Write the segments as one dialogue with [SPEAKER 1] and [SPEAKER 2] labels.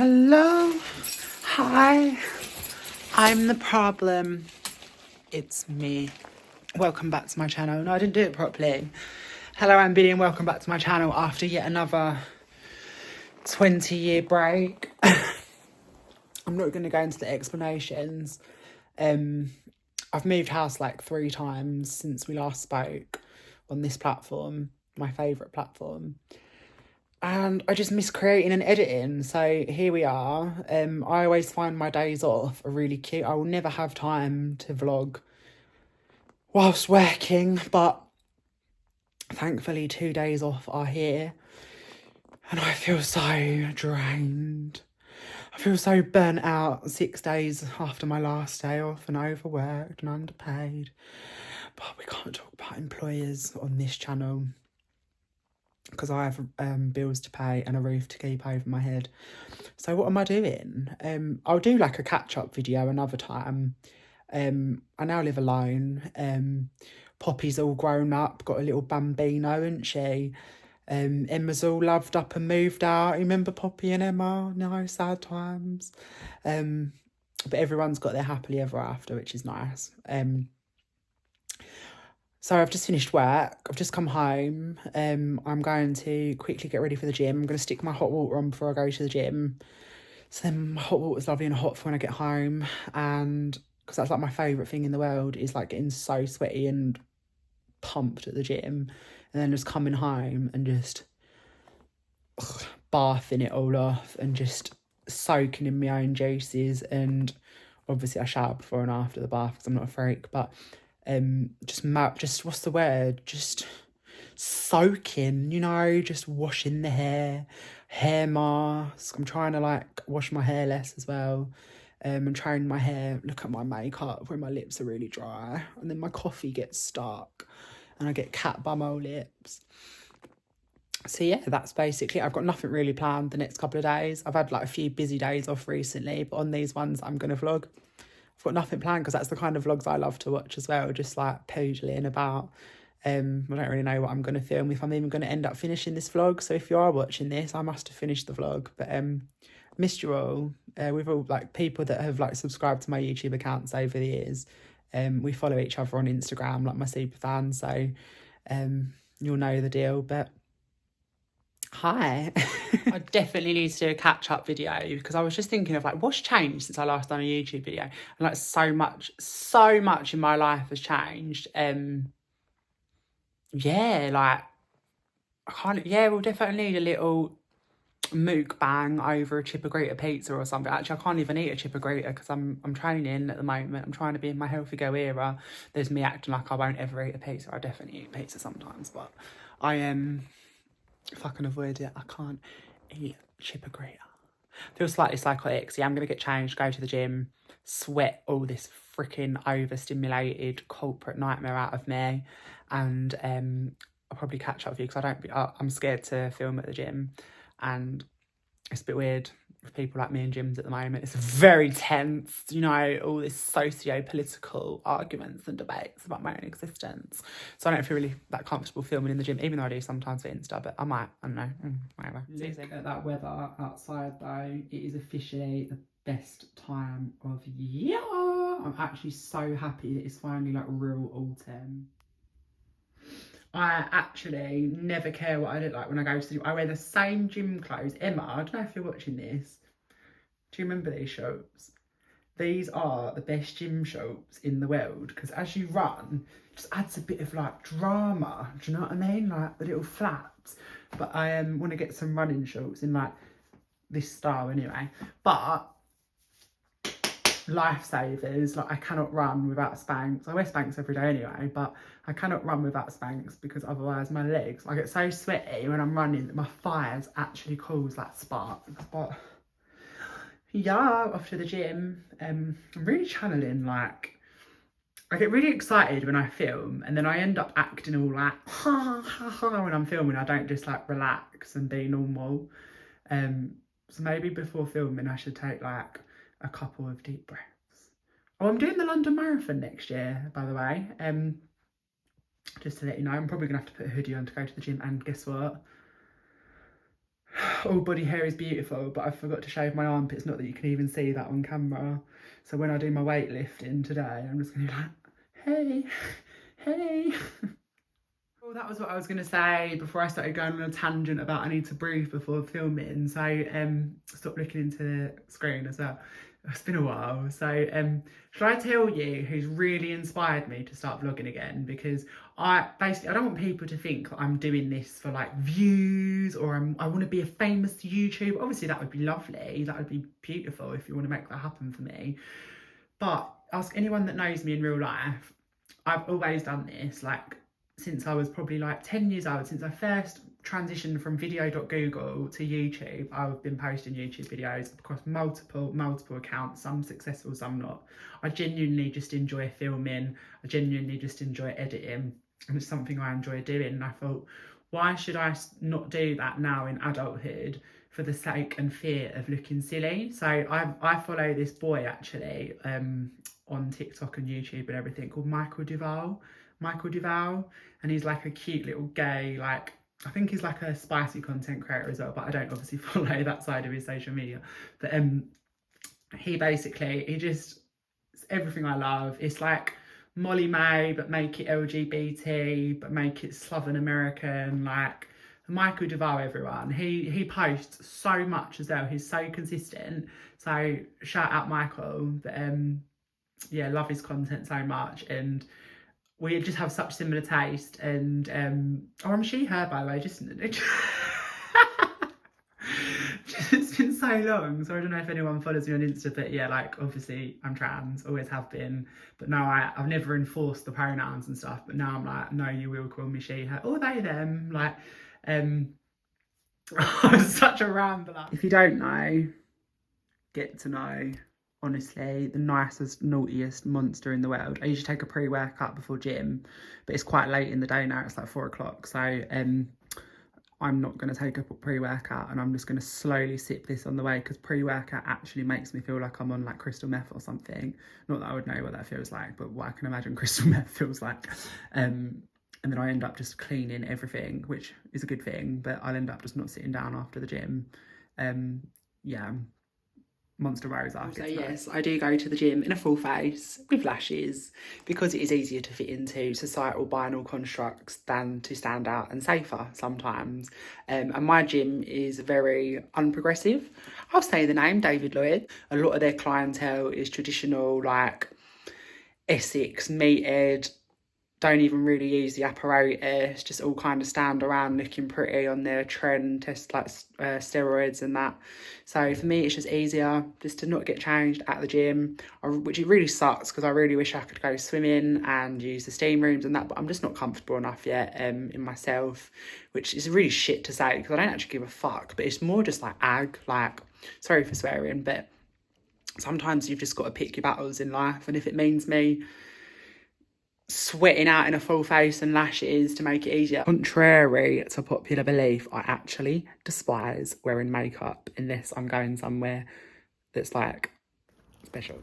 [SPEAKER 1] Hello, hi, I'm the problem, it's me. Welcome back to my channel. No, I didn't do it properly. Hello, I'm Billy and welcome back to my channel after yet another 20-year break. I'm not going to go into the explanations. I've moved house like 3 times since we last spoke on this platform, my favourite platform. And I just miss creating and editing. So here we are. I always find my days off are really cute. I will never have time to vlog whilst working, but thankfully 2 days off are here. And I feel so drained. I feel so burnt out 6 days after my last day off and overworked and underpaid. But we can't talk about employers on this channel, because I have bills to pay and a roof to keep over my head. So what am I doing? I'll do like a catch-up video another time. I now live alone. Poppy's all grown up, got a little bambino, isn't she? Emma's all loved up and moved out. You remember Poppy and Emma? No, sad times. But everyone's got their happily ever after, which is nice. So I've just finished work, I've just come home, I'm going to quickly get ready for the gym. I'm going to stick my hot water on before I go to the gym. So then my hot water's lovely and hot for when I get home, and because that's like my favourite thing in the world, is like getting so sweaty and pumped at the gym, and then just coming home and just bathing it all off and just soaking in my own juices. And obviously I shower before and after the bath because I'm not a freak, but just what's the word, just soaking, you know, just washing the hair mask. I'm trying to like wash my hair less as well, and train my hair. Look at my makeup where my lips are really dry, and then my coffee gets stuck and I get cat bumhole lips. So yeah, that's basically, I've got nothing really planned the next couple of days. I've had like a few busy days off recently, but on these ones I'm gonna vlog. I've got nothing planned because that's the kind of vlogs I love to watch as well, just like poodling about. I don't really know what I'm going to film, if I'm even going to end up finishing this vlog. So if you are watching this, I must have finished the vlog. But missed you all. We've all like people that have like subscribed to my YouTube accounts over the years. We follow each other on Instagram, like my super fans. So you'll know the deal. But hi. I definitely need to do a catch-up video because I was just thinking of like what's changed since I last done a YouTube video, and like so much in my life has changed. Yeah, like we'll definitely need a little mukbang over a Chipagrita pizza or something. Actually, I can't even eat a Chipagrita because I'm training at the moment. I'm trying to be in my healthy go era. There's me acting like I won't ever eat a pizza. I definitely eat pizza sometimes, but I am if I can avoid it, I can't eat Chipagrita. Feel slightly psychotic. So yeah, I'm going to get changed, go to the gym, sweat all this freaking overstimulated corporate nightmare out of me, and I'll probably catch up with you because I'm scared to film at the gym, and it's a bit weird with people like me in gyms at the moment. It's very tense, you know, all this socio-political arguments and debates about my own existence. So I don't feel really that comfortable filming in the gym, even though I do sometimes for Insta, but I might, I don't know, whatever. Look at that weather outside though. It is officially the best time of year. I'm actually so happy that it's finally like real autumn. I actually never care what I look like when I go to the gym. I wear the same gym clothes. Emma, I don't know if you're watching this. Do you remember these shorts? These are the best gym shorts in the world because as you run, it just adds a bit of like drama. Do you know what I mean? Like the little flaps. But I want to get some running shorts in like this style anyway. But lifesavers, like I cannot run without Spanx. I wear Spanx every day anyway, but I cannot run without Spanx because otherwise my legs, I get so sweaty when I'm running that my thighs actually cause that sparks. But yeah, off to the gym. I'm really channeling, like I get really excited when I film and then I end up acting all like ha ha ha when I'm filming. I don't just like relax and be normal. So maybe before filming I should take like a couple of deep breaths. Oh, I'm doing the London Marathon next year, by the way. Just to let you know, I'm probably gonna have to put a hoodie on to go to the gym, and guess what? all body hair is beautiful, but I forgot to shave my armpits. Not that you can even see that on camera. So when I do my weightlifting today, I'm just going to be like, hey, hey. Well, that was what I was going to say before I started going on a tangent about I need to breathe before filming. So stop looking into the screen as well. It's been a while. So should I tell you who's really inspired me to start vlogging again? Because I don't want people to think I'm doing this for like views or I want to be a famous YouTuber. Obviously that would be lovely. That would be beautiful if you want to make that happen for me. But ask anyone that knows me in real life. I've always done this, like since I was probably like 10 years old, since I first transitioned from video.google to YouTube. I've been posting YouTube videos across multiple accounts, some successful, some not. I genuinely just enjoy filming. I genuinely just enjoy editing, and it's something I enjoy doing. And I thought, why should I not do that now in adulthood for the sake and fear of looking silly? So I follow this boy actually on TikTok and YouTube and everything called Michaelduvall, and he's like a cute little gay, like I think he's like a spicy content creator as well, but I don't obviously follow that side of his social media. But he just, it's everything I love. It's like Mollymae, but make it LGBT, but make it Southern American, like Michaelduvall, everyone. He posts so much as well. He's so consistent. So shout out Michael. But yeah, love his content so much, and we just have such similar taste. And oh, I'm she, her, by the way, just it's been so long, so I don't know if anyone follows me on Insta, but yeah, like obviously I'm trans, always have been, but now I've never enforced the pronouns and stuff, but now I'm like, no, you will call me she, her, or they, them, like I'm such a rambler. If you don't know, get to know. Honestly, the nicest, naughtiest monster in the world. I usually take a pre-workout before gym, but it's quite late in the day now. It's like 4 o'clock. So I'm not going to take a pre-workout, and I'm just going to slowly sip this on the way, because pre-workout actually makes me feel like I'm on like crystal meth or something. Not that I would know what that feels like, but what I can imagine crystal meth feels like. And then I end up just cleaning everything, which is a good thing, but I'll end up just not sitting down after the gym. Yeah. Monster Rosa. So yes, I do go to the gym in a full face with lashes, because it is easier to fit into societal binary constructs than to stand out, and safer sometimes. And my gym is very unprogressive. I'll say the name, David Lloyd. A lot of their clientele is traditional, like Essex, meathead, don't even really use the apparatus, just all kind of stand around looking pretty on their trend, test like steroids and that. So for me, it's just easier just to not get changed at the gym, which it really sucks, because I really wish I could go swimming and use the steam rooms and that, but I'm just not comfortable enough yet in myself, which is really shit to say, because I don't actually give a fuck, but it's more just like like, sorry for swearing, but sometimes you've just got to pick your battles in life, and if it means me sweating out in a full face and lashes to make it easier. Contrary to popular belief, I actually despise wearing makeup unless I'm going somewhere that's like special.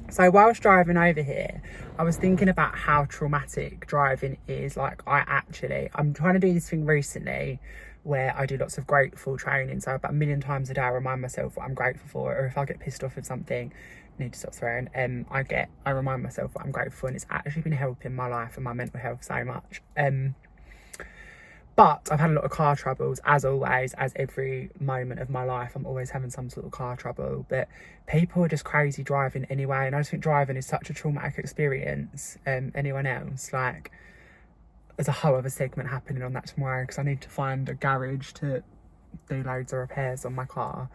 [SPEAKER 1] So whilst driving over here, I was thinking about how traumatic driving is. Like I'm trying to do this thing recently where I do lots of grateful training. So about 1 million times a day I remind myself what I'm grateful for, or if I get pissed off with something, I need to stop swearing, I remind myself what I'm grateful for, and it's actually been helping my life and my mental health so much. But I've had a lot of car troubles, as always, as every moment of my life. I'm always having some sort of car trouble. But people are just crazy driving anyway. And I just think driving is such a traumatic experience. Anyone else? Like, there's a whole other segment happening on that tomorrow, because I need to find a garage to do loads of repairs on my car.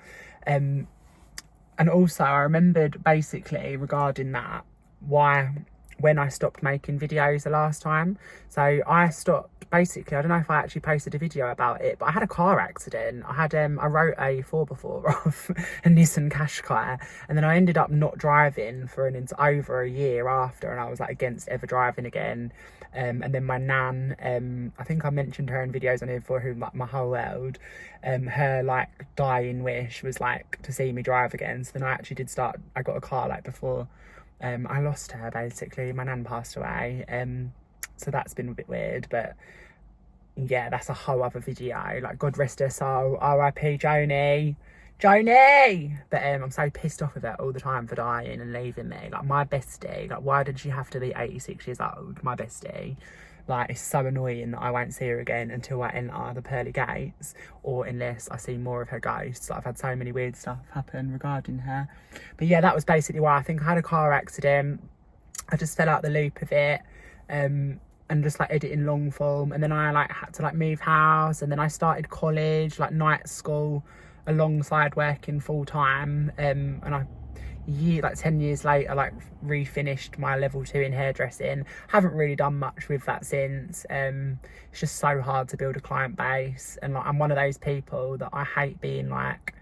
[SPEAKER 1] And also, I remembered basically regarding that, when I stopped making videos the last time. So I stopped, basically, I don't know if I actually posted a video about it, but I had a car accident. I wrote a 4x4 off a Nissan Qashqai, and then I ended up not driving for over a year after, and I was like against ever driving again. And then my nan, I think I mentioned her in videos on here before, who like my whole world, her like dying wish was like to see me drive again. So then I actually I got a car like before I lost her, basically. My nan passed away. So that's been a bit weird, but yeah, that's a whole other video. Like, God rest her soul, R.I.P. Joni. But I'm so pissed off with her all the time for dying and leaving me. Like, my bestie, like, why did she have to be 86 years old? My bestie. Like, it's so annoying that I won't see her again until I enter the pearly gates, or unless I see more of her ghosts. I've had so many weird stuff happen regarding her. But yeah, that was basically why. I think I had a car accident. I just fell out the loop of it. And just like editing long form, and then I like had to like move house, and then I started college, like night school, alongside working full time. And I, like 10 years later, like refinished my level 2 in hairdressing. Haven't really done much with that since. It's just so hard to build a client base, and like I'm one of those people that I hate being like,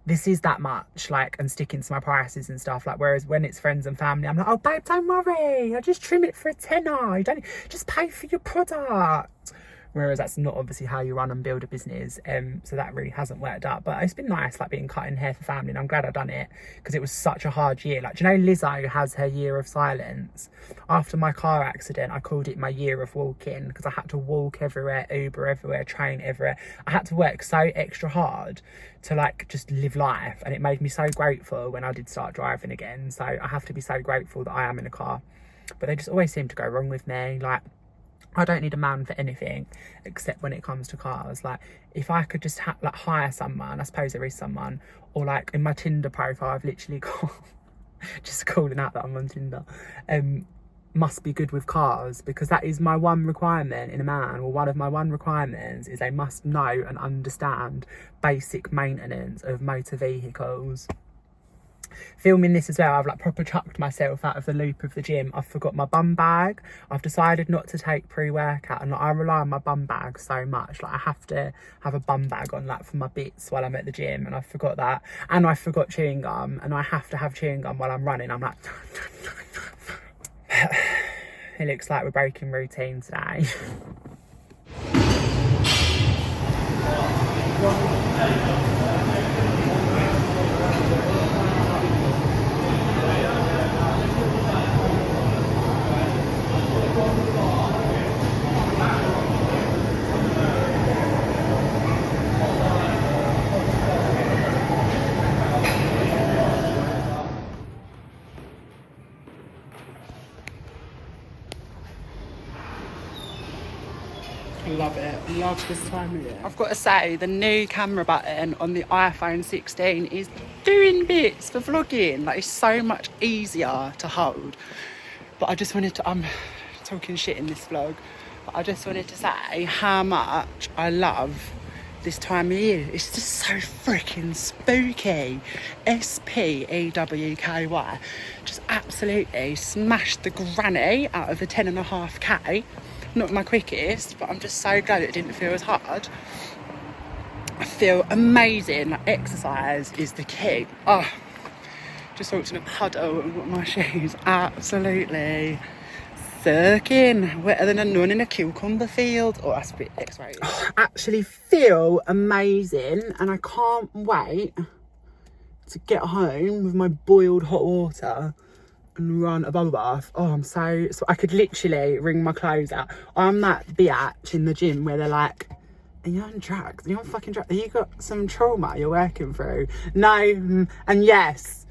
[SPEAKER 1] this is that much, like, and sticking to my prices and stuff. Like, whereas when it's friends and family, I'm like, oh babe, don't worry, I just trim it for a tenner, you don't just pay for your product. Whereas that's not obviously how you run and build a business. So that really hasn't worked out. But it's been nice, like, being cutting hair for family, and I'm glad I've done it, because it was such a hard year. Like, do you know Lizzo has her year of silence? After my car accident, I called it my year of walking, because I had to walk everywhere, Uber everywhere, train everywhere. I had to work so extra hard to like just live life, and it made me so grateful when I did start driving again. So I have to be so grateful that I am in a car. But they just always seem to go wrong with me. Like, I don't need a man for anything except when it comes to cars. Like, if I could just like hire someone, I suppose there is someone, or like in my Tinder profile, I've literally got just calling out that I'm on Tinder. Must be good with cars, because that is my one requirement in a man, or one of my one requirements is they must know and understand basic maintenance of motor vehicles. Filming this as well, I've like proper chucked myself out of the loop of the gym. I've forgot my bum bag. I've decided not to take pre-workout, and like, I rely on my bum bag so much. Like, I have to have a bum bag on, like, for my bits while I'm at the gym, and I forgot that. And I forgot chewing gum, and I have to have chewing gum while I'm running. I'm like it looks like we're breaking routine today. Love it. Love this time of year. I've got to say, the new camera button on the iPhone 16 is doing bits for vlogging. Like, it's so much easier to hold. But I just wanted to, I'm talking shit in this vlog, but I just wanted to say how much I love this time of year. It's just so freaking spooky. SPEWKY. Just absolutely smashed the granny out of the 10.5k. Not my quickest, but I'm just so glad it didn't feel as hard. I feel amazing. Like, exercise is the key. Oh, just walked in a puddle and got my shoes absolutely soaking, wetter than a nun in a cucumber field. Oh, that's a bit X-rated. I actually feel amazing, and I can't wait to get home with my boiled hot water and run a bubble bath. Oh, I'm so I could literally wring my clothes out. I'm that biatch in the gym where they're like, are you on drugs? Are you on fucking drugs? Have you got some trauma you're working through? No, and yes.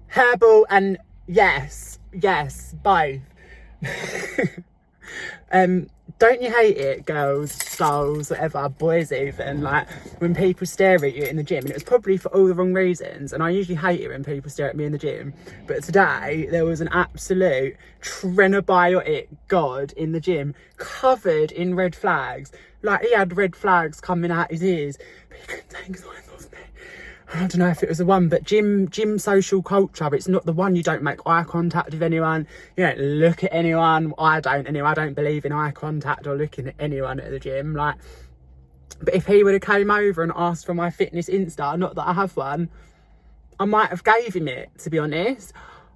[SPEAKER 1] Herbal and yes, both. Don't you hate it, girls, dolls, whatever, boys even, like, when people stare at you in the gym? And it was probably for all the wrong reasons, and I usually hate it when people stare at me in the gym, but today there was an absolute trenobiotic god in the gym, covered in red flags. Like, he had red flags coming out his ears, but he couldn't take his eyes off me. I don't know if it was the one, but gym social culture, it's not the one. You don't make eye contact with anyone, you don't look at anyone. I don't anyway. I don't believe in eye contact or looking at anyone at the gym. Like, but if he would have came over and asked for my fitness Insta, not that I have one, I might have gave him it, to be honest.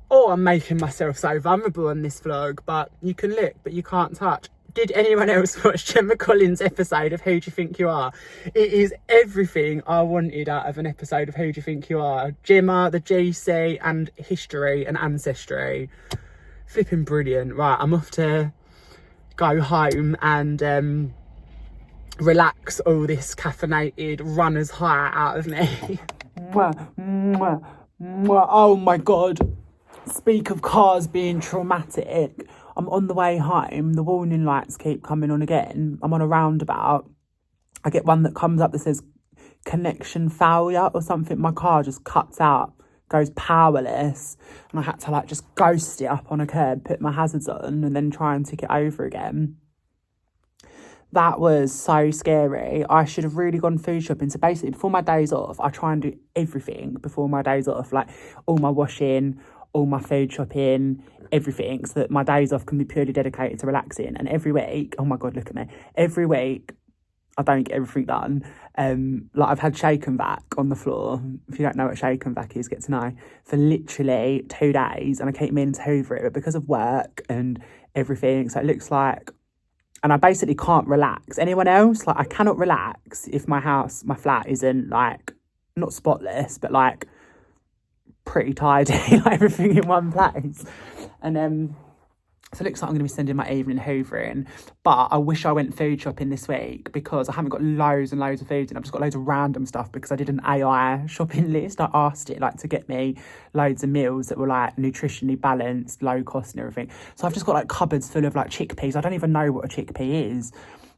[SPEAKER 1] Or I'm making myself so vulnerable on this vlog, but you can look but you can't touch. Did anyone else watch Gemma Collins' episode of Who Do You Think You Are? It is everything I wanted out of an episode of Who Do You Think You Are. Gemma, the GC, and history and ancestry. Flipping brilliant. Right, I'm off to go home and relax all this caffeinated runner's high out of me. Mwah, mwah, mwah. Oh my God. Speak of cars being traumatic. I'm on the way home. The warning lights keep coming on again. I'm on a roundabout. I get one that comes up that says connection failure or something. My car just cuts out, goes powerless. And I had to like just ghost it up on a curb, put my hazards on and then try and tick it over again. That was so scary. I should have really gone food shopping. So basically, before my days off, I try and do everything before my days off, like all my washing, all my food shopping, everything, so that my days off can be purely dedicated to relaxing. And every week, oh my God, look at me. Every week, I don't get everything done. Like I've had shake and vac on the floor. If you don't know what shake and vac is, get to know. For literally 2 days, and I keep meaning to hoover it, but because of work and everything, so it looks like. And I basically can't relax. Anyone else? Like I cannot relax if my flat isn't like, not spotless, but like pretty tidy, like everything in one place. And so it looks like I'm going to be spending my evening hoovering. But I wish I went food shopping this week because I haven't got loads and loads of food in. I've just got loads of random stuff because I did an AI shopping list. I asked it like to get me loads of meals that were like nutritionally balanced, low cost and everything. So I've just got like cupboards full of like chickpeas. I don't even know what a chickpea is.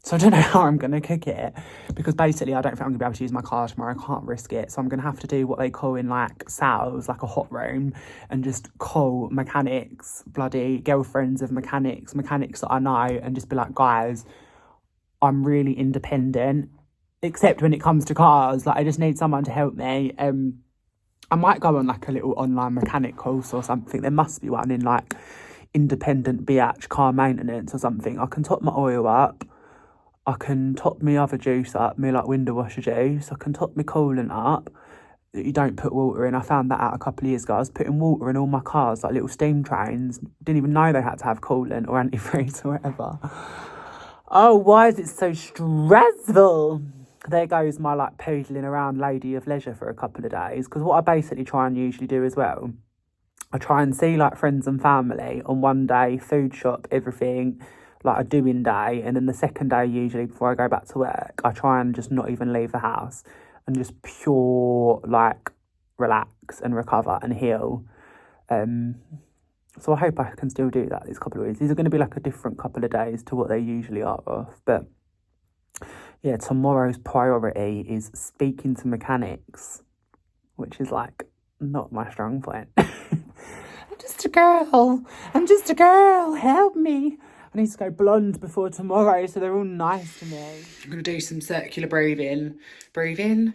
[SPEAKER 1] So I don't know how I'm going to cook it because basically I don't think I'm going to be able to use my car tomorrow. I can't risk it. So I'm going to have to do what they call in like sales, like a hot room, and just call mechanics, bloody girlfriends of mechanics that I know, and just be like, guys, I'm really independent, except when it comes to cars. Like I just need someone to help me. I might go on like a little online mechanic course or something. There must be one in like independent BH car maintenance or something. I can top my oil up. I can top my other juice up, me like window washer juice. I can top my coolant up that you don't put water in. I found that out a couple of years ago. I was putting water in all my cars, like little steam trains. Didn't even know they had to have coolant or antifreeze or whatever. Oh, why is it so stressful? There goes my like poodling around lady of leisure for a couple of days. Because what I basically try and usually do as well, I try and see like friends and family on one day, food shop, everything, like a doing day. And then the second day, usually before I go back to work, I try and just not even leave the house and just pure like relax and recover and heal. So I hope I can still do that these couple of weeks. These are going to be like a different couple of days to what they usually are off. But yeah, tomorrow's priority is speaking to mechanics, which is like not my strong point. I'm just a girl, help me. I need to go blonde before tomorrow so they're all nice to me. I'm going to do some circular breathing. Breathe in.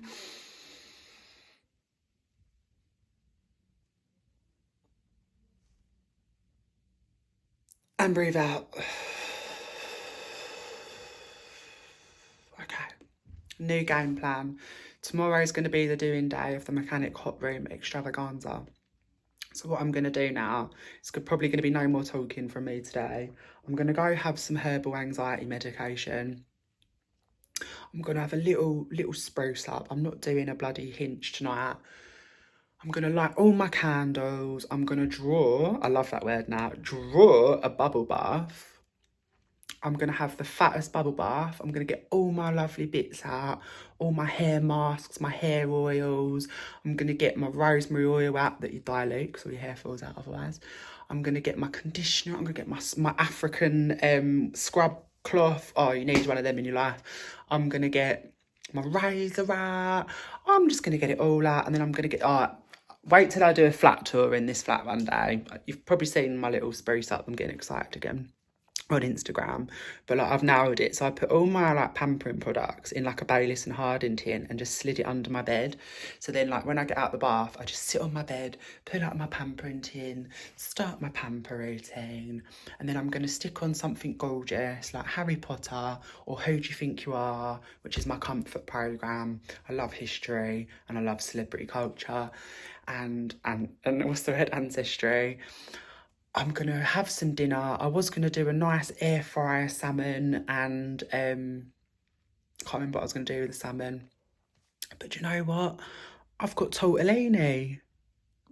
[SPEAKER 1] And breathe out. Okay. New game plan. Tomorrow's going to be the doing day of the mechanic hot room extravaganza. So what I'm going to do now, it's probably going to be no more talking from me today. I'm going to go have some herbal anxiety medication. I'm going to have a little spruce up. I'm not doing a bloody hinge tonight. I'm going to light all my candles. I'm going to draw, I love that word now, draw a bubble bath. I'm going to have the fattest bubble bath. I'm going to get all my lovely bits out, all my hair masks, my hair oils. I'm going to get my rosemary oil out that you dilute so your hair falls out otherwise. I'm going to get my conditioner. I'm going to get my African scrub cloth. Oh, you need one of them in your life. I'm going to get my razor out. I'm just going to get it all out, and then I'm going to get... wait till I do a flat tour in this flat one day. You've probably seen my little spruce up. I'm getting excited again on Instagram, but like I've narrowed it. So I put all my like pampering products in like a Bayliss and Harding tin and just slid it under my bed. So then like when I get out the bath, I just sit on my bed, pull out my pampering tin, start my pamper routine, and then I'm going to stick on something gorgeous like Harry Potter or Who Do You Think You Are, which is my comfort programme. I love history and I love celebrity culture and what's the word, ancestry. I'm going to have some dinner. I was going to do a nice air fryer salmon and can't remember what I was going to do with the salmon. But you know what? I've got tortellini.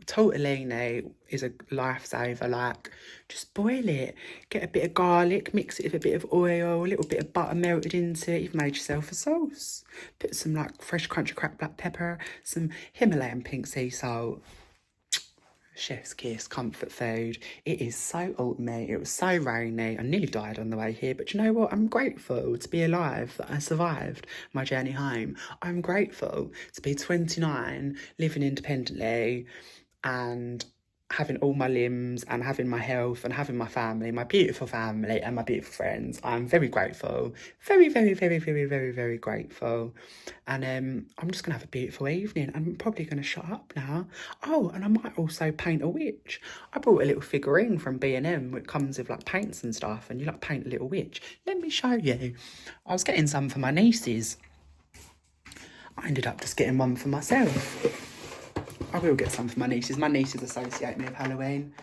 [SPEAKER 1] tortellini is a lifesaver. Like, just boil it, get a bit of garlic, mix it with a bit of oil, a little bit of butter melted into it. You've made yourself a sauce. Put some like fresh crunchy cracked black pepper, some Himalayan pink sea salt. Chef's kiss, comfort food. It is so autumny. It was so rainy. I nearly died on the way here, but you know what? I'm grateful to be alive, that I survived my journey home. I'm grateful to be 29, living independently, and having all my limbs and having my health and having my family, my beautiful family and my beautiful friends. I'm very grateful. Very, very, very, very, very, very grateful. And I'm just going to have a beautiful evening. I'm probably going to shut up now. Oh, and I might also paint a witch. I bought a little figurine from B&M which comes with like paints and stuff, and you like paint a little witch. Let me show you. I was getting some for my nieces. I ended up just getting one for myself. I will get some for my nieces. My nieces associate me with Halloween.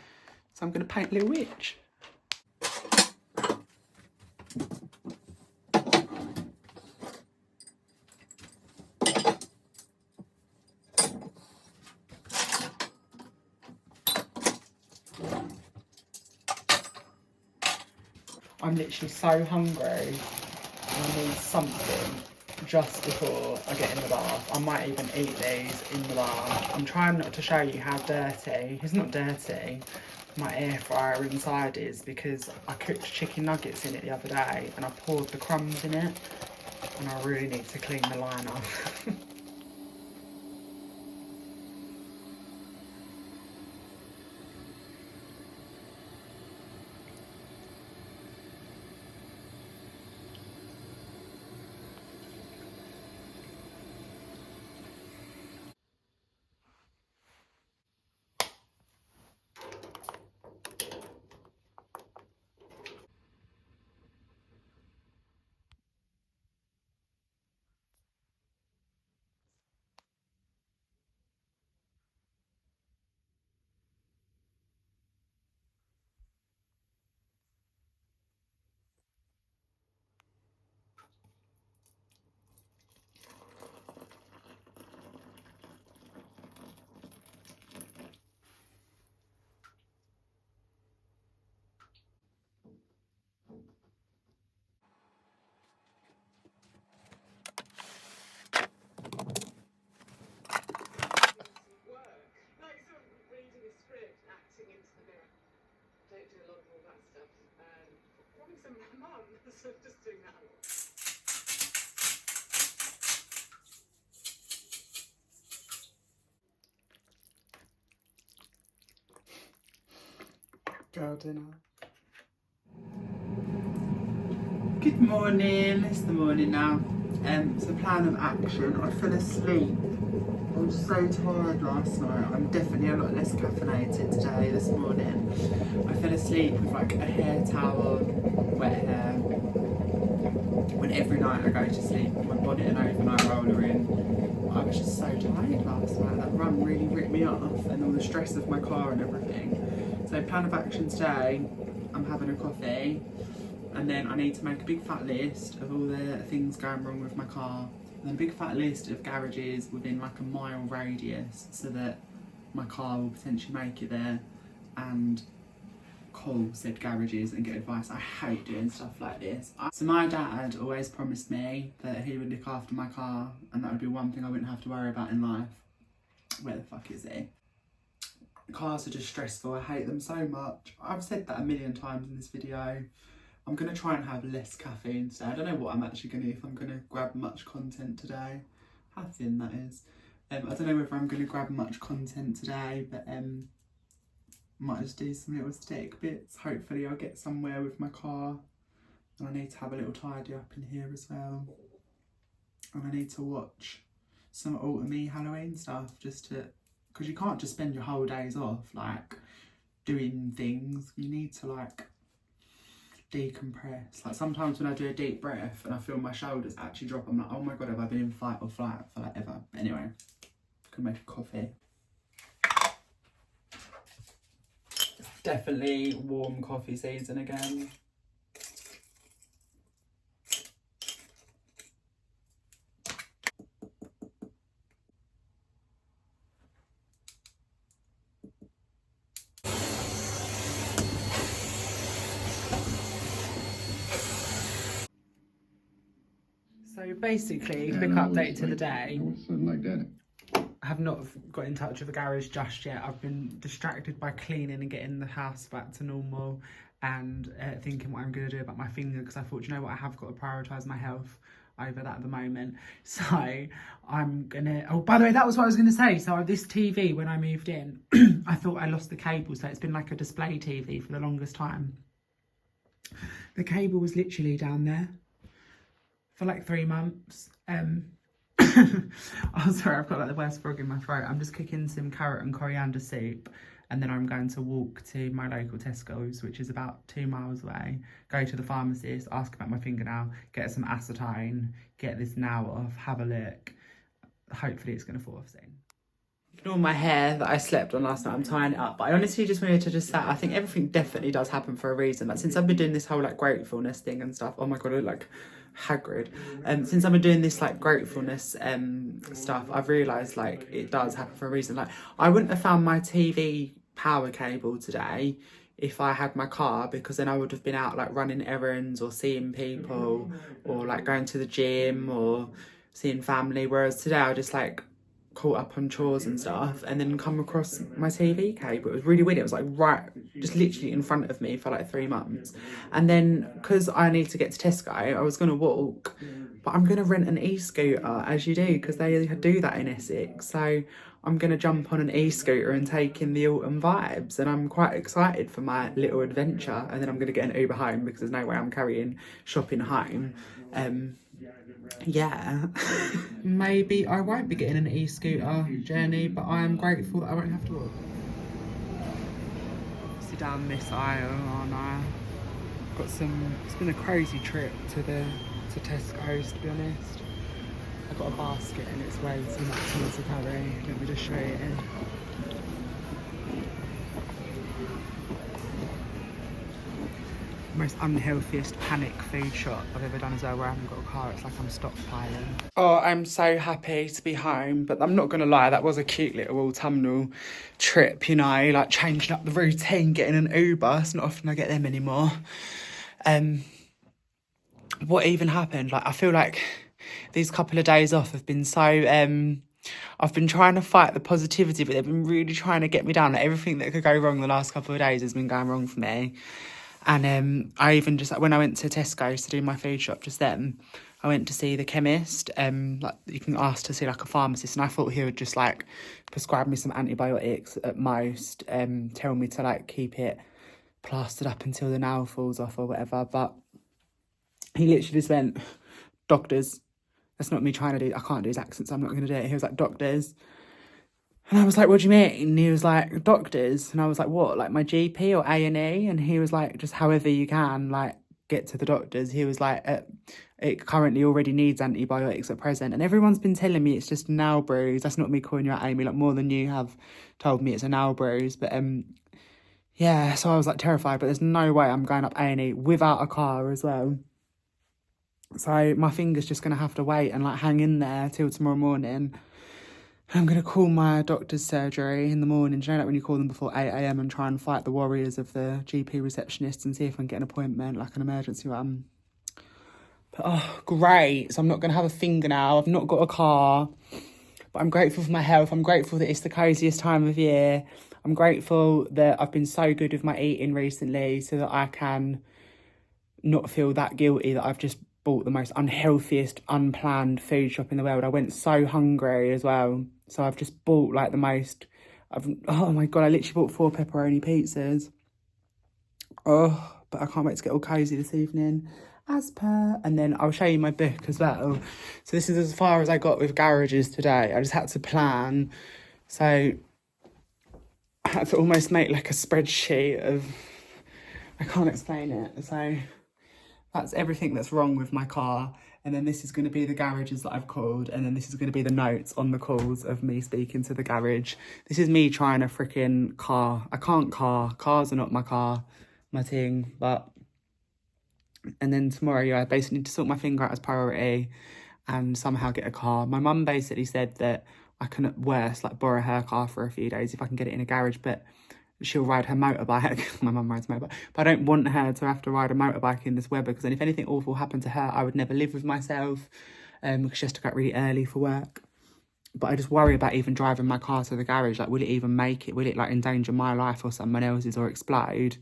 [SPEAKER 1] So I'm going to paint a little witch. I'm literally so hungry. I need something just before I get in the bath. I might even eat these in the bath. I'm trying not to show you how dirty, it's not dirty, my air fryer inside is, because I cooked chicken nuggets in it the other day and I poured the crumbs in it, and I really need to clean the line off. Girl dinner. Good morning, it's the morning now. So plan of action, I fell asleep. I was so tired last night. I'm definitely a lot less caffeinated today, this morning. I fell asleep with like a hair towel, wet hair. When every night I go to sleep with my bonnet and overnight roller in. I was just so tired last night. That run really ripped me off, and all the stress of my car and everything. So plan of action today, I'm having a coffee. And then I need to make a big fat list of all the things going wrong with my car. And then a big fat list of garages within like a mile radius, so that my car will potentially make it there, and call said garages and get advice. I hate doing stuff like this. So my dad always promised me that he would look after my car, and that would be one thing I wouldn't have to worry about in life. Where the fuck is he? Cars are just stressful. I hate them so much. I've said that a million times in this video. I'm going to try and have less caffeine today. I don't know what I'm actually going to, if I'm going to grab much content today. How thin that is. I don't know whether I'm going to grab much content today, but might just do some little static bits. Hopefully I'll get somewhere with my car. And I need to have a little tidy up in here as well. And I need to watch some autumny Halloween stuff, just to, because you can't just spend your whole days off like doing things. You need to like decompress. Like sometimes when I do a deep breath and I feel my shoulders actually drop, I'm like, oh my god, have I been in fight or flight for like ever? Anyway, I can make a coffee. It's definitely warm coffee season again. So basically, quick update to the day.
[SPEAKER 2] Something like that.
[SPEAKER 1] I have not got in touch with the garage just yet. I've been distracted by cleaning and getting the house back to normal and thinking what I'm going to do about my finger, because I thought, you know what, I have got to prioritise my health over that at the moment. So I'm going to... Oh, by the way, that was what I was going to say. So this TV, when I moved in, I thought I lost the cable. So it's been like a display TV for the longest time. The cable was literally down there for like 3 months. Oh, sorry, I've got like the worst frog in my throat. I'm just cooking some carrot and coriander soup, and then I'm going to walk to my local Tesco's, which is about 2 miles away, go to the pharmacist, ask about my fingernail, get some acetone, get this nail off, have a look. Hopefully it's going to fall off soon. Ignore my hair that I slept on last night, I'm tying it up, but I honestly just wanted to just say, I think everything definitely does happen for a reason. Like, since I've been doing this whole like gratefulness thing and stuff, oh my god, I look like Hagrid. Since I've been doing this like gratefulness stuff, I've realised like it does happen for a reason. Like, I wouldn't have found my TV power cable today if I had my car, because then I would have been out like running errands or seeing people or like going to the gym or seeing family, whereas today I just like caught up on chores and stuff and then come across my TV cable. It was really weird. It was like right, just literally in front of me for like 3 months. And then because I need to get to Tesco, I was going to walk, but I'm going to rent an e-scooter, as you do, because they do that in Essex. So I'm going to jump on an e-scooter and take in the autumn vibes, and I'm quite excited for my little adventure. And then I'm going to get an Uber home because there's no way I'm carrying shopping home. Yeah. Maybe I won't be getting an e-scooter journey, but I am grateful that I won't have to walk. Sit down this aisle, aren't I? Got some... It's been a crazy trip to Tesco's, to be honest. I've got a basket and it's way too much for me to carry. Let me just show you it. Most unhealthiest panic food shop I've ever done as well, where I haven't got a car. It's like I'm stockpiling. Oh, I'm so happy to be home, but I'm not gonna lie, that was a cute little autumnal trip, you know, like changing up the routine, getting an Uber. It's not often I get them anymore. What even happened? Like, I feel like these couple of days off have been so I've been trying to fight the positivity, but they've been really trying to get me down. Like, everything that could go wrong the last couple of days has been going wrong for me. And I even just, when I went to Tesco's to do my food shop just then, I went to see the chemist. Like, you can ask to see like a pharmacist, and I thought he would just like prescribe me some antibiotics at most, tell me to like keep it plastered up until the nail falls off or whatever. But he literally just went, doctors. That's not me trying to do, I can't do his accent, so I'm not going to do it. He was like, doctors. And I was like, what do you mean? And he was like, doctors. And I was like, what, like my GP or A&E? And he was like, just however you can, like, get to the doctors. He was like, it currently already needs antibiotics at present. And everyone's been telling me it's just a nail bruise. That's not me calling you out, Amy, like more than you have told me it's a nail bruise. But yeah, so I was like terrified, but there's no way I'm going up A&E without a car as well. So my finger's just going to have to wait and like hang in there till tomorrow morning. I'm going to call my doctor's surgery in the morning. Do you know, like when you call them before 8 a.m. and try and fight the warriors of the GP receptionist and see if I can get an appointment, like an emergency one. But, oh, great. So I'm not going to have a fingernail. I've not got a car. But I'm grateful for my health. I'm grateful that it's the cosiest time of year. I'm grateful that I've been so good with my eating recently so that I can not feel that guilty that I've just bought the most unhealthiest, unplanned food shop in the world. I went so hungry as well. So I've just bought like the most, oh my God, I literally bought 4 pepperoni pizzas. Oh, but I can't wait to get all cosy this evening, as per. And then I'll show you my book as well. So this is as far as I got with garages today. I just had to plan. So I had to almost make like a spreadsheet of, I can't explain it. So that's everything that's wrong with my car. And then this is going to be the garages that I've called. And then this is going to be the notes on the calls of me speaking to the garage. This is me trying a freaking car. I can't car. Cars are not my thing. But, and then tomorrow, yeah, I basically need to sort my finger out as priority and somehow get a car. My mum basically said that I can at worst like borrow her car for a few days if I can get it in a garage, but she'll ride her motorbike. My mum rides a motorbike. But I don't want her to have to ride a motorbike in this weather, because then if anything awful happened to her, I would never live with myself. because she has to get really early for work. But I just worry about even driving my car to the garage. Like, will it even make it? Will it, like, endanger my life or someone else's or explode?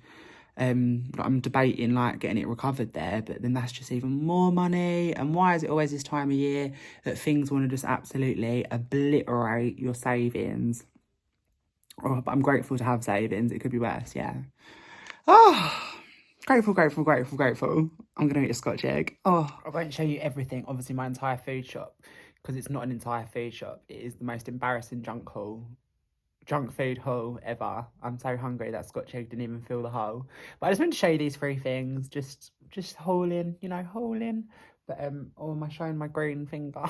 [SPEAKER 1] I'm debating, like, getting it recovered there, but then that's just even more money. And why is it always this time of year that things want to just absolutely obliterate your savings? Oh, but I'm grateful to have savings. It could be worse, yeah. Oh, grateful, grateful, grateful, grateful. I'm going to eat a Scotch egg. Oh, I won't show you everything, obviously my entire food shop, because it's not an entire food shop. It is the most embarrassing junk food haul ever. I'm so hungry that Scotch egg didn't even fill the hole. But I just wanted to show you these 3 things, just hauling, you know, hauling. But oh, am I showing my green finger?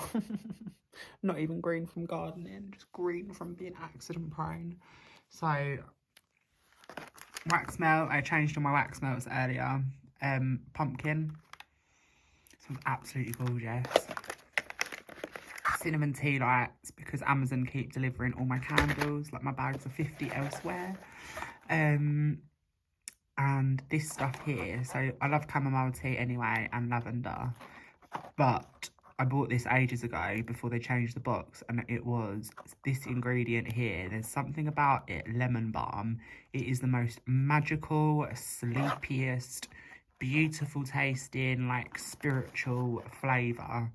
[SPEAKER 1] Not even green from gardening, just green from being accident prone. So wax melt, I changed all my wax melts earlier. Pumpkin, this one's absolutely gorgeous. Cinnamon tea lights, because Amazon keep delivering all my candles, like my bags are 50 elsewhere. And this stuff here, so I love chamomile tea anyway and lavender, but I bought this ages ago before they changed the box, and it was this ingredient here. There's something about it, lemon balm. It is the most magical, sleepiest, beautiful tasting, like spiritual flavour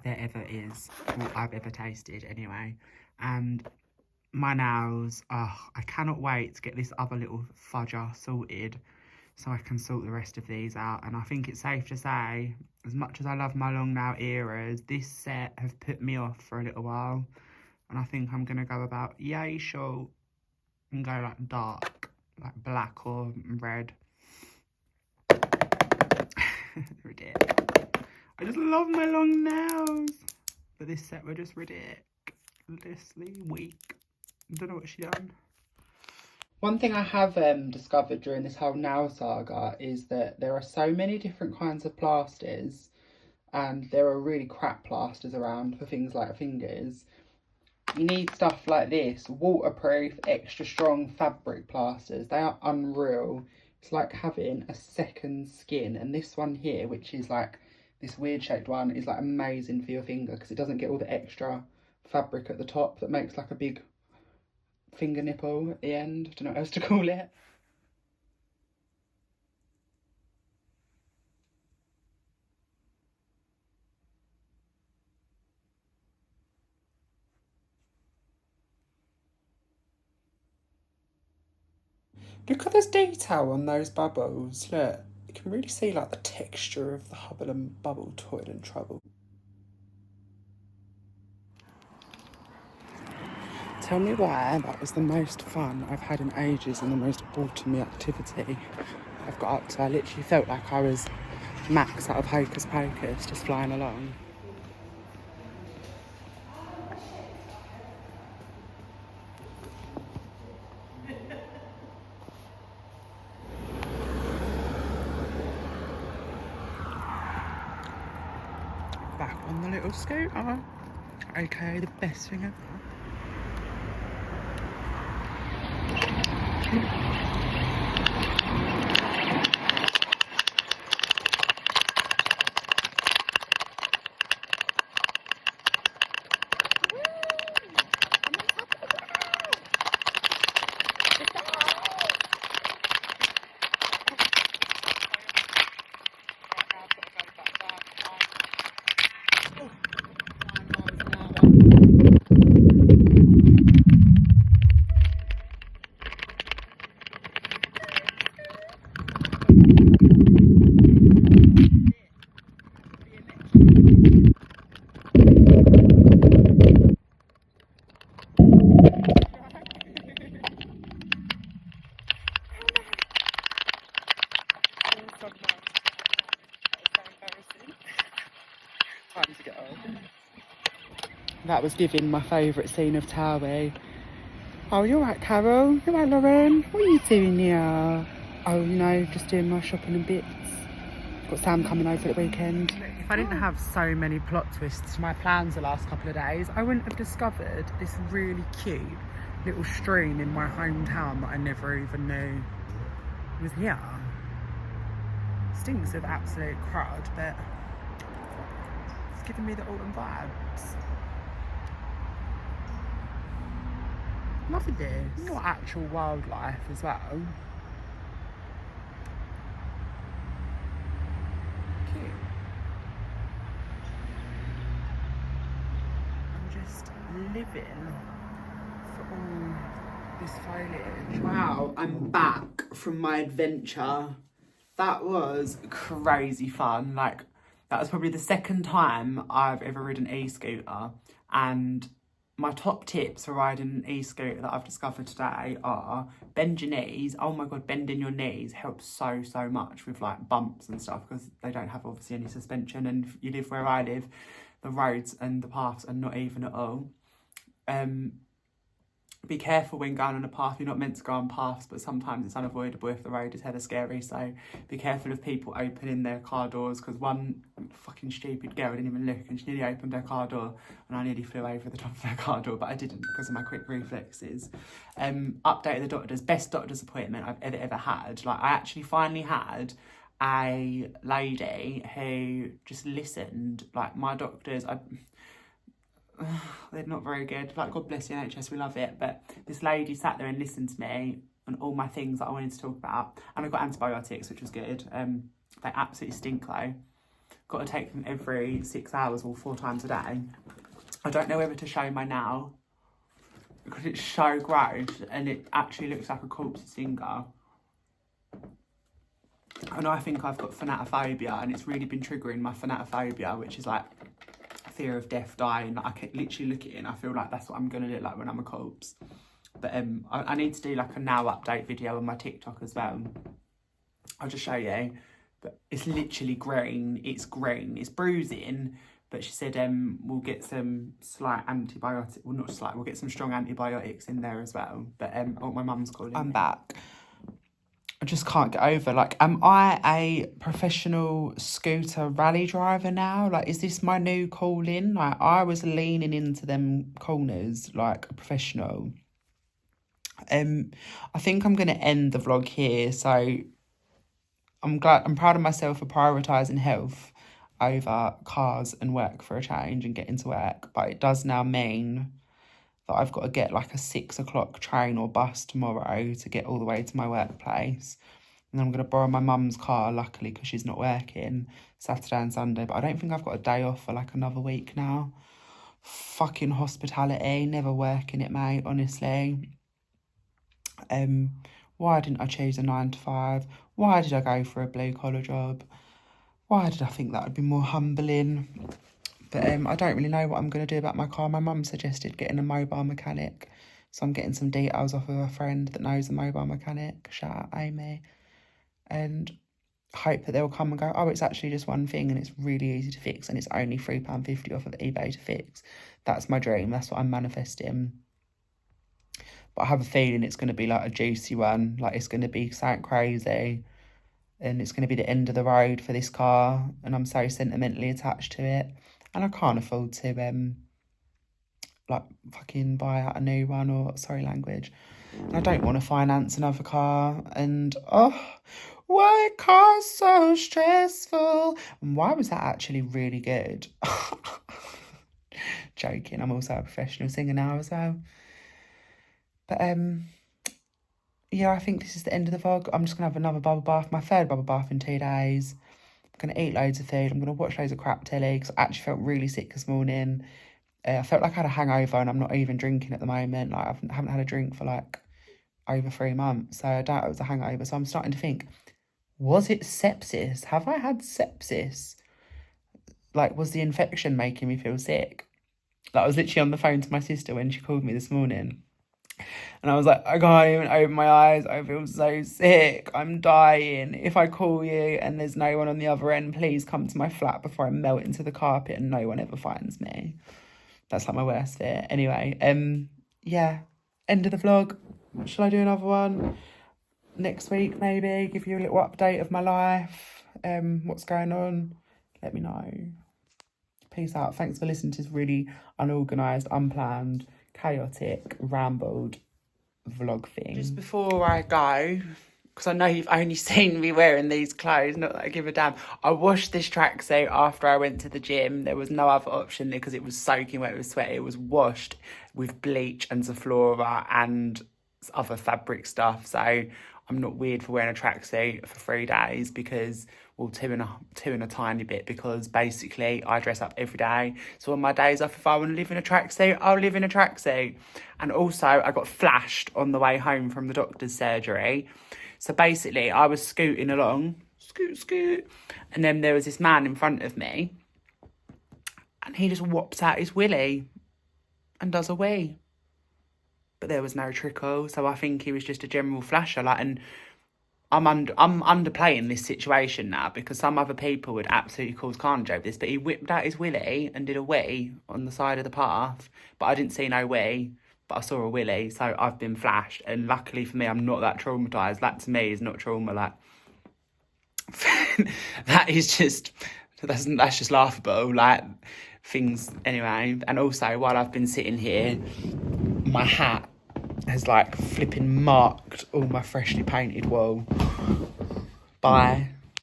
[SPEAKER 1] there ever is, or I've ever tasted anyway. And my nails, oh, I cannot wait to get this other little fudger sorted so I can sort the rest of these out. And I think it's safe to say, as much as I love my long nail eras, this set have put me off for a little while, and I think I'm gonna go about yay short and go like dark, like black or red. Ridiculous. I just love my long nails, but this set were just ridiculously weak. I don't know what she done. One thing I have discovered during this whole nail saga is that there are so many different kinds of plasters, and there are really crap plasters around for things like fingers. You need stuff like this, waterproof, extra strong fabric plasters. They are unreal. It's like having a second skin. And this one here, which is like this weird shaped one, is like amazing for your finger because it doesn't get all the extra fabric at the top that makes like a big finger nipple at the end. I don't know what else to call it. Look at this detail on those bubbles. Look, you can really see like the texture of the Hubble and Bubble toy and trouble. Tell me why that was the most fun I've had in ages and the most autumny activity I've got up to. I literally felt like I was Max out of Hocus Pocus, just flying along. Back on the little scooter, aka the best thing ever. Time to get on. That was giving my favourite scene of Towie. Oh, you're right, Carol. You're right, Lauren. What are you doing here? Oh, no, just doing my shopping and bits. Got Sam coming over at the weekend. If I didn't have so many plot twists to my plans the last couple of days, I wouldn't have discovered this really cute little stream in my hometown that I never even knew was here. Stinks of absolute crud, but giving me the autumn vibes. Loving this. Not actual wildlife as well. Cute. I'm just living for all this foliage. Wow, I'm back from my adventure. That was crazy fun. Like, that was probably the second time I've ever ridden an e-scooter, and my top tips for riding an e-scooter that I've discovered today are bend your knees. Oh my God, bending your knees helps so much with like bumps and stuff, because they don't have obviously any suspension, and if you live where I live, the roads and the paths are not even at all. Be careful when going on a path. You're not meant to go on paths, but sometimes it's unavoidable if the road is hella scary. So be careful of people opening their car doors, because one fucking stupid girl didn't even look and she nearly opened her car door and I nearly flew over the top of her car door, but I didn't because of my quick reflexes. Update the doctors. Best doctor's appointment I've ever had. Like, I actually finally had a lady who just listened. Like, my doctors, they're not very good. Like, God bless the NHS, we love it. But this lady sat there and listened to me and all my things that I wanted to talk about. And I got antibiotics, which was good. They absolutely stink though. Got to take them every 6 hours or 4 times a day. I don't know whether to show my now, because it's so gross and it actually looks like a corpse's finger. And I think I've got thanatophobia, and it's really been triggering my thanatophobia, which is like fear of death, dying. Like, I can literally look at it and I feel like that's what I'm gonna look like when I'm a corpse. But I need to do like a now update video on my TikTok as well. I'll just show you. But it's literally green. It's green. It's bruising. But she said we'll get some slight antibiotics. Well, not slight. We'll get some strong antibiotics in there as well. But oh, my mum's calling. I'm back. I just can't get over, like, am I a professional scooter rally driver now? Like, is this my new calling? Like, I was leaning into them corners like a professional. I think I'm going to end the vlog here. So I'm proud of myself for prioritising health over cars and work for a change and getting to work. But it does now mean that I've got to get like a 6 o'clock train or bus tomorrow to get all the way to my workplace. And I'm going to borrow my mum's car, luckily, because she's not working Saturday and Sunday. But I don't think I've got a day off for like another week now. Fucking hospitality, never working it, mate, honestly. Why didn't I choose a 9 to 5? Why did I go for a blue collar job? Why did I think that would be more humbling? But I don't really know what I'm going to do about my car. My mum suggested getting a mobile mechanic. So I'm getting some details off of a friend that knows a mobile mechanic. Shout out Amy. And hope that they'll come and go, oh, it's actually just one thing and it's really easy to fix and it's only £3.50 off of eBay to fix. That's my dream. That's what I'm manifesting. But I have a feeling it's going to be like a juicy one. Like, it's going to be something crazy. And it's going to be the end of the road for this car. And I'm so sentimentally attached to it. And I can't afford to, like, fucking buy out a new one, or, sorry language. And I don't want to finance another car. And, oh, why cars so stressful? And why was that actually really good? Joking, I'm also a professional singer now as well. But, yeah, I think this is the end of the vlog. I'm just going to have another bubble bath, my third bubble bath in 2 days. I'm going to eat loads of food. I'm going to watch loads of crap telly, because I actually felt really sick this morning. I felt like I had a hangover, and I'm not even drinking at the moment. Like, I haven't had a drink for like over 3 months, so I doubt it was a hangover. So I'm starting to think, was it sepsis? Have I had sepsis? Like, was the infection making me feel sick? Like, I was literally on the phone to my sister when she called me this morning. And I was like, I can't even open my eyes. I feel so sick. I'm dying. If I call you and there's no one on the other end, please come to my flat before I melt into the carpet and no one ever finds me. That's like my worst fear. Anyway, yeah, end of the vlog. Shall I do another one next week, maybe? Give you a little update of my life. What's going on? Let me know. Peace out. Thanks for listening to this really unorganised, unplanned, chaotic, rambled vlog thing. Just before I go, because I know you've only seen me wearing these clothes, not that I give a damn. I washed this tracksuit after I went to the gym. There was no other option because it was soaking wet with sweat. It was washed with bleach and Zaflora and other fabric stuff. So I'm not weird for wearing a tracksuit for 3 days because, well, two and a tiny bit, because basically I dress up every day. So on my days off, if I want to live in a tracksuit, I'll live in a tracksuit. And also I got flashed on the way home from the doctor's surgery. So basically I was scooting along, scoot, and then there was this man in front of me and he just whops out his willy and does a wee. But there was no trickle, so I think he was just a general flasher. Like, and I'm underplaying this situation now because some other people would absolutely cause carnage over this. But he whipped out his willy and did a wee on the side of the path. But I didn't see no wee, but I saw a willy, so I've been flashed. And luckily for me, I'm not that traumatised. That to me is not trauma. Like, that is just, that's just laughable. Like, things anyway. And also, while I've been sitting here, my hat has like flipping marked all my freshly painted wall. Bye.